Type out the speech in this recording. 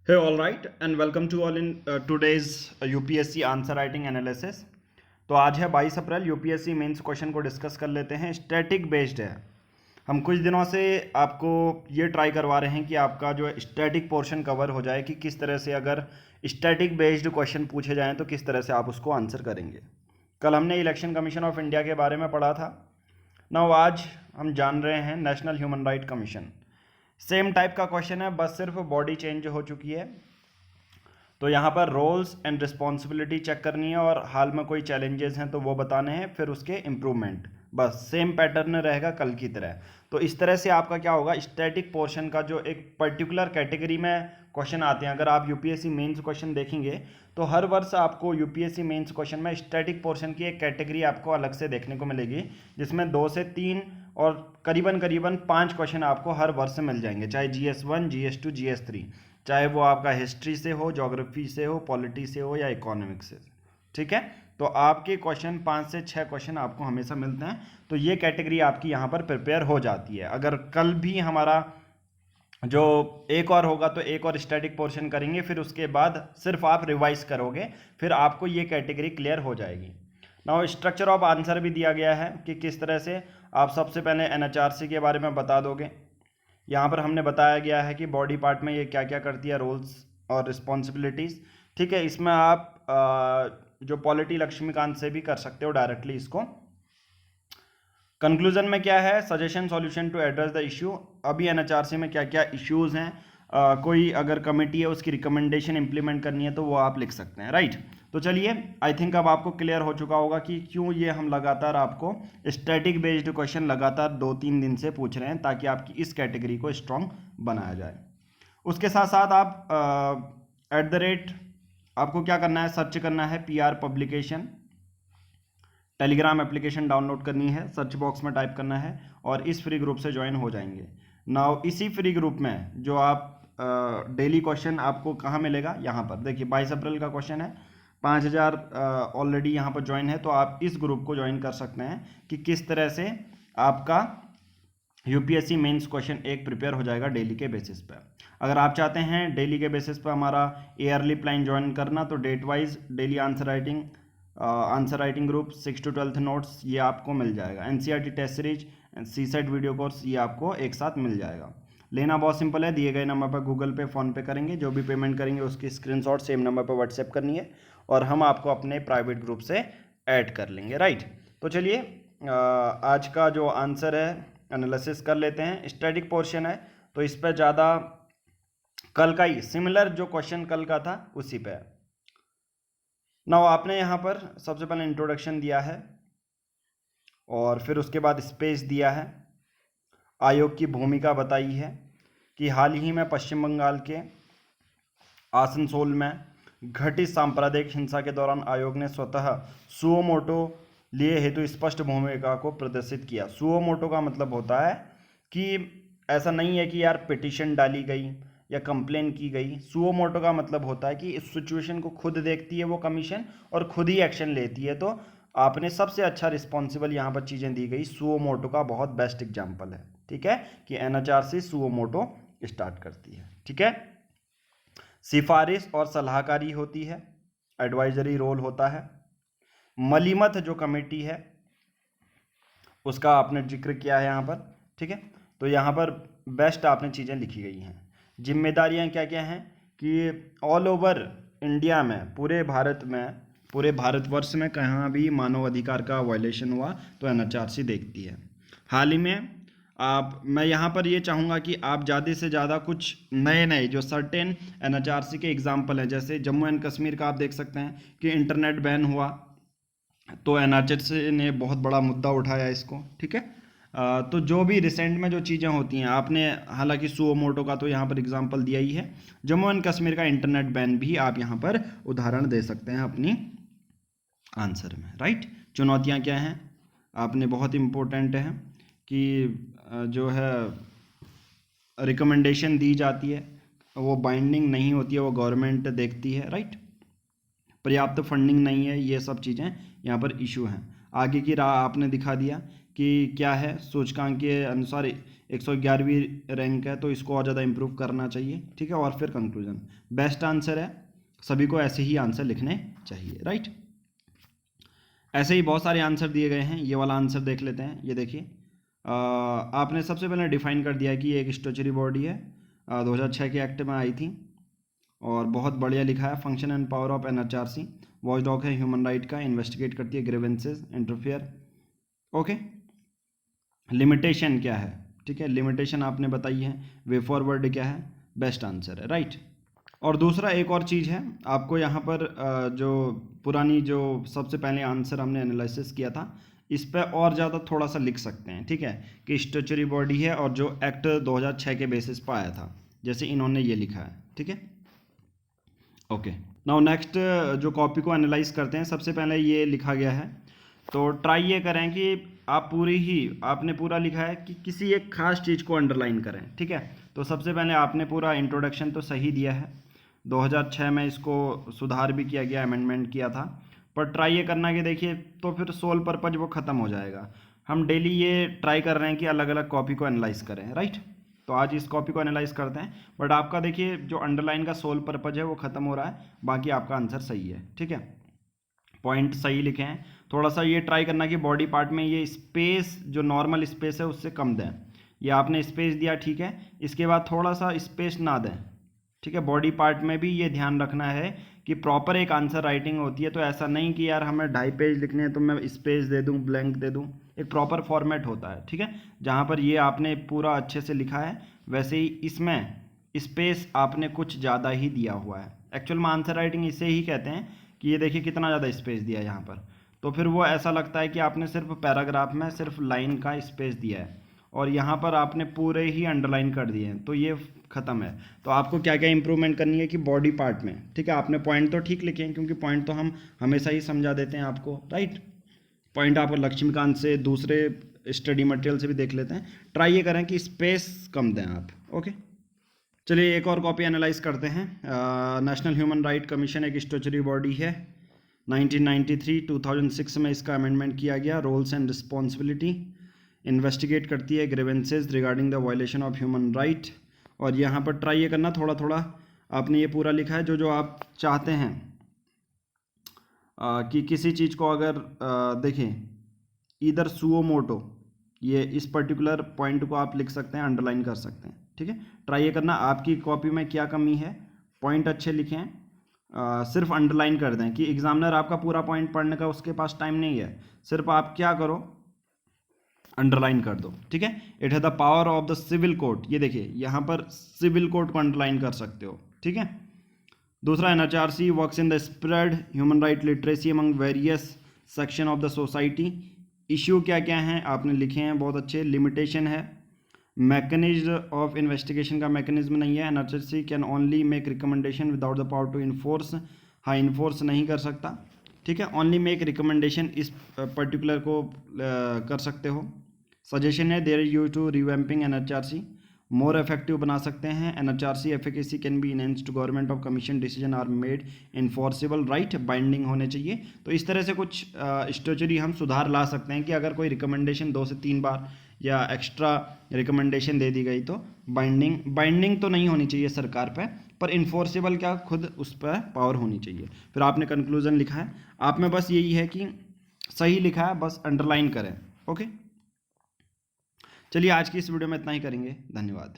Hey, all right, and welcome to all in today's UPSC answer writing analysis. तो आज है 22 अप्रैल। UPSC mains question को discuss कर लेते हैं। स्टैटिक बेस्ड है। हम कुछ दिनों से आपको ये ट्राई करवा रहे हैं कि आपका जो स्टैटिक पोर्शन कवर हो जाए, कि किस तरह से अगर स्टैटिक बेस्ड क्वेश्चन पूछे जाएँ तो किस तरह से आप उसको आंसर करेंगे। कल हमने इलेक्शन कमीशन ऑफ इंडिया के बारे में पढ़ा था। नाउ आज हम जान रहे हैं national human right commission. Same type का क्वेश्चन है, बस सिर्फ बॉडी चेंज हो चुकी है। तो यहाँ पर रोल्स एंड रिस्पॉन्सिबिलिटी चेक करनी है और हाल में कोई चैलेंजेस हैं तो वो बताने हैं, फिर उसके इम्प्रूवमेंट। बस सेम पैटर्न रहेगा कल की तरह। तो इस तरह से आपका क्या होगा, स्टैटिक पोर्शन का जो एक पर्टिकुलर कैटेगरी में क्वेश्चन आते हैं। अगर आप यूपीएससी मेंस क्वेश्चन देखेंगे तो हर वर्ष आपको यूपीएससी मेंस क्वेश्चन में स्टैटिक पोर्शन की एक कैटेगरी आपको अलग से देखने को मिलेगी, जिसमें 2 से 3 और करीबन करीबन 5 क्वेश्चन आपको हर वर्ष मिल जाएंगे, चाहे GS1, GS2, GS3, चाहे वो आपका हिस्ट्री से हो, ज्योग्राफी से हो, पॉलिटी से हो या इकोनॉमिक्स से। ठीक है, तो आपके क्वेश्चन 5 से 6 क्वेश्चन आपको हमेशा मिलते हैं। तो ये कैटेगरी आपकी यहाँ पर प्रिपेयर हो जाती है। अगर कल भी हमारा जो एक और होगा तो एक और स्टैटिक पोर्शन करेंगे, फिर उसके बाद सिर्फ आप रिवाइज करोगे, फिर आपको ये कैटेगरी क्लियर हो जाएगी। नाउ स्ट्रक्चर ऑफ आंसर भी दिया गया है कि किस तरह से आप सबसे पहले NHRC के बारे में बता दोगे। यहाँ पर हमने बताया गया है कि बॉडी पार्ट में ये क्या क्या करती है, रोल्स और रिस्पॉन्सिबिलिटीज़। ठीक है, इसमें आप जो पॉलिटी लक्ष्मीकांत से भी कर सकते हो डायरेक्टली इसको। कंक्लूजन में क्या है, suggestion solution to address the issue. अभी NHRC में क्या क्या इश्यूज़ हैं, कोई अगर कमेटी है उसकी रिकमेंडेशन इंप्लीमेंट करनी है तो वो आप लिख सकते हैं, राइट। तो चलिए, आई थिंक अब आपको क्लियर हो चुका होगा कि क्यों ये हम लगातार आपको स्टैटिक बेस्ड क्वेश्चन लगातार 2-3 दिन से पूछ रहे हैं, ताकि आपकी इस कैटेगरी को स्ट्रॉन्ग बनाया जाए। उसके साथ साथ आप आपको क्या करना है, सर्च करना है PR publication. Telegram application download करनी है, सर्च बॉक्स में टाइप करना है और इस फ्री ग्रुप से ज्वाइन हो जाएंगे। नाउ इसी फ्री ग्रुप में जो आप डेली क्वेश्चन आपको कहाँ मिलेगा, यहाँ पर देखिए 22 अप्रैल का क्वेश्चन है। 5000 ऑलरेडी यहाँ पर ज्वाइन है, तो आप इस ग्रुप को ज्वाइन कर सकते हैं कि किस तरह से आपका यूपीएससी मेंस क्वेश्चन एक प्रिपेयर हो जाएगा डेली के बेसिस पे। अगर आप चाहते हैं डेली के बेसिस पे हमारा ईयरली प्लान ज्वाइन करना, तो date wise daily answer writing group, 6 to 12th notes, ये आपको मिल जाएगा। NCERT test series, CSET video course, ये आपको एक साथ मिल जाएगा। लेना बहुत सिंपल है, दिए गए नंबर पर गूगल पे, फ़ोन पे करेंगे, जो भी पेमेंट करेंगे उसकी स्क्रीनशॉट सेम नंबर पर व्हाट्सएप करनी है और हम आपको अपने प्राइवेट ग्रुप से ऐड कर लेंगे, राइट। तो चलिए, आज का जो आंसर है एनालिसिस कर लेते हैं। स्टैटिक पोर्शन है तो इस पर ज़्यादा कल का ही सिमिलर जो क्वेश्चन कल का था उसी पे है। नाउ आपने यहाँ पर सबसे पहले इंट्रोडक्शन दिया है और फिर उसके बाद स्पेस दिया है, आयोग की भूमिका बताई है कि हाल ही में पश्चिम बंगाल के आसनसोल में घटित सांप्रदायिक हिंसा के दौरान आयोग ने स्वतः सुओ मोटो लिए हेतु स्पष्ट भूमिका को प्रदर्शित किया। सुओ मोटो का मतलब होता है कि ऐसा नहीं है कि यार पिटीशन डाली गई या कंप्लेन की गई। सुओ मोटो का मतलब होता है कि इस सिचुएशन को खुद देखती है वो कमीशन और खुद ही एक्शन लेती है। तो आपने सबसे अच्छा रिस्पॉन्सिबल यहाँ पर चीज़ें दी गई। सुओ मोटो का बहुत बेस्ट एग्जाम्पल है, ठीक है, कि NHRC सुओ मोटो स्टार्ट करती है, ठीक है। सिफारिश और सलाहकारी होती है, एडवाइजरी रोल होता है। मलीमत जो कमेटी है उसका आपने जिक्र किया है यहाँ पर, ठीक है। तो यहाँ पर बेस्ट आपने चीज़ें लिखी गई हैं। जिम्मेदारियाँ क्या क्या हैं कि ऑल ओवर इंडिया में, पूरे भारतवर्ष में कहाँ भी मानव अधिकार का वायलेशन हुआ तो NHRC देखती है। हाल ही में मैं यहाँ पर ये चाहूँगा कि आप ज़्यादा से ज़्यादा कुछ नए जो सर्टेन NHRC के एग्जाम्पल हैं, जैसे जम्मू एंड कश्मीर का आप देख सकते हैं कि इंटरनेट बैन हुआ तो NHRC ने बहुत बड़ा मुद्दा उठाया इसको, ठीक है। तो जो भी रिसेंट में जो चीज़ें होती हैं, आपने हालांकि सुओ मोटो का तो यहाँ पर एग्जांपल दिया ही है, जम्मू एंड कश्मीर का इंटरनेट बैन भी आप यहाँ पर उदाहरण दे सकते हैं अपनी आंसर में, राइट। चुनौतियाँ क्या हैं, आपने बहुत इम्पोर्टेंट है कि जो है रिकमेंडेशन दी जाती है वो बाइंडिंग नहीं होती है, वो गवर्नमेंट देखती है, राइट। पर्याप्त फंडिंग नहीं है, ये सब चीज़ें यहाँ पर इशू हैं। आगे की राह आपने दिखा दिया कि क्या है, सूचकांक के अनुसार 111वीं रैंक है, तो इसको और ज़्यादा इम्प्रूव करना चाहिए, ठीक है। और फिर कंक्लूजन, बेस्ट आंसर है, सभी को ऐसे ही आंसर लिखने चाहिए, राइट। ऐसे ही बहुत सारे आंसर दिए गए हैं, ये वाला आंसर देख लेते हैं। ये देखिए, आपने सबसे पहले डिफाइन कर दिया है कि ये एक स्टैट्यूटरी बॉडी है, 2006 के एक्ट में आई थी, और बहुत बढ़िया लिखा है। Function and power of NHRC, watch dog है ह्यूमन राइट का, इन्वेस्टिगेट करती है ग्रीवेंसेस, इंटरफेयर, ओके। लिमिटेशन क्या है, ठीक है, लिमिटेशन आपने बताई है। वे फॉरवर्ड क्या है, बेस्ट आंसर है, राइट। और दूसरा एक और चीज़ है, आपको यहाँ पर जो पुरानी जो सबसे पहले आंसर हमने एनालिसिस किया था, इस पर और ज़्यादा थोड़ा सा लिख सकते हैं, ठीक है, कि स्टैट्यूटरी बॉडी है और जो एक्ट 2006 के बेसिस पर आया था, जैसे इन्होंने ये लिखा है, ठीक है, ओके। नाउ नेक्स्ट जो कॉपी को एनालाइज करते हैं, सबसे पहले ये लिखा गया है, तो ट्राई ये करें कि आप आपने पूरा लिखा है कि किसी एक खास चीज़ को अंडरलाइन करें, ठीक है। तो सबसे पहले आपने पूरा इंट्रोडक्शन तो सही दिया है, 2006 में इसको सुधार भी किया गया, अमेंडमेंट किया था, पर ट्राई ये करना कि देखिए, तो फिर सोल पर्पज वो ख़त्म हो जाएगा। हम डेली ये ट्राई कर रहे हैं कि अलग अलग कॉपी को एनालाइज करें, राइट। तो आज इस कॉपी को एनालाइज करते हैं, बट आपका देखिए जो अंडरलाइन का सोल पर्पज है वो ख़त्म हो रहा है, बाकी आपका आंसर सही है, ठीक है, पॉइंट सही लिखे हैं। थोड़ा सा ये ट्राई करना कि बॉडी पार्ट में ये स्पेस जो नॉर्मल स्पेस है उससे कम दें, ये आपने स्पेस दिया, ठीक है, इसके बाद थोड़ा सा स्पेस ना दें, ठीक है। बॉडी पार्ट में भी ये ध्यान रखना है कि प्रॉपर एक आंसर राइटिंग होती है, तो ऐसा नहीं कि यार हमें 2.5 पेज लिखने हैं तो मैं स्पेस दे दूं, ब्लैंक दे दूं, एक प्रॉपर फॉर्मेट होता है, ठीक है। जहाँ पर ये आपने पूरा अच्छे से लिखा है, वैसे ही इसमें स्पेस आपने कुछ ज़्यादा ही दिया हुआ है। एक्चुअल में आंसर राइटिंग इसे ही कहते हैं कि ये देखिए कितना ज़्यादा स्पेस दिया है यहाँ पर, तो फिर वो ऐसा लगता है कि आपने सिर्फ पैराग्राफ में सिर्फ लाइन का स्पेस दिया है, और यहाँ पर आपने पूरे ही अंडरलाइन कर दिए हैं, तो ये ख़त्म है। तो आपको क्या क्या इंप्रूवमेंट करनी है कि बॉडी पार्ट में, ठीक है, आपने पॉइंट तो ठीक लिखे हैं, क्योंकि पॉइंट तो हम हमेशा ही समझा देते हैं आपको, राइट। पॉइंट आप लक्ष्मीकांत से, दूसरे स्टडी मटेरियल से भी देख लेते हैं। ट्राई ये करें कि स्पेस कम दें आप, ओके। चलिए एक और कॉपी एनालाइज करते हैं। नेशनल ह्यूमन राइट कमीशन एक स्टैट्यूटरी बॉडी है, 2006 में इसका अमेंडमेंट किया गया। रोल्स एंड रिस्पॉन्सिबिलिटी, इन्वेस्टिगेट करती है grievances regarding the violation of human right. और यहाँ पर ट्राई ये करना, थोड़ा थोड़ा आपने ये पूरा लिखा है, जो आप चाहते हैं कि किसी चीज़ को अगर देखें, इधर सुओ मोटो, ये इस पर्टिकुलर पॉइंट को आप लिख सकते हैं, अंडरलाइन कर सकते हैं, ठीक है। ट्राई ये करना, आपकी कॉपी में क्या कमी है, पॉइंट अच्छे लिखें, सिर्फ अंडरलाइन कर दें कि एग्जामिनर आपका पूरा पॉइंट पढ़ने का उसके पास टाइम नहीं है, सिर्फ आप क्या करो, अंडरलाइन कर दो, ठीक है। इट है the power of the civil code, ये देखिए यहाँ पर सिविल कोड को अंडरलाइन कर सकते हो, ठीक है। दूसरा, NHRC works in the spread human right literacy among various section of the society. Issue क्या क्या हैं आपने लिखे हैं, बहुत अच्छे। लिमिटेशन है, मैकेनिज्म ऑफ इन्वेस्टिगेशन का मैकेनिज्म नहीं है। NHRC can only make recommendation without the power to enforce, हाँ इन्फोर्स नहीं कर सकता, ठीक है, ओनली मेक रिकमेंडेशन, इस पर्टिकुलर को कर सकते हो। सजेशन है, there you to revamping NHRC, more effective बना सकते हैं। NHRC efficacy can be enhanced, government of commission decision are made enforceable, right, binding होने चाहिए। तो इस तरह से कुछ स्ट्रेटजी हम सुधार ला सकते हैं कि अगर कोई रिकमेंडेशन 2 से 3 बार या एक्स्ट्रा रिकमेंडेशन दे दी गई तो बाइंडिंग तो नहीं होनी चाहिए सरकार पर इन्फोर्सेबल क्या खुद उस पर पावर होनी चाहिए। फिर आपने कंक्लूजन लिखा है, आप में बस यही है कि सही लिखा है, बस अंडरलाइन करें, ओके। चलिए आज की इस वीडियो में इतना ही करेंगे, धन्यवाद।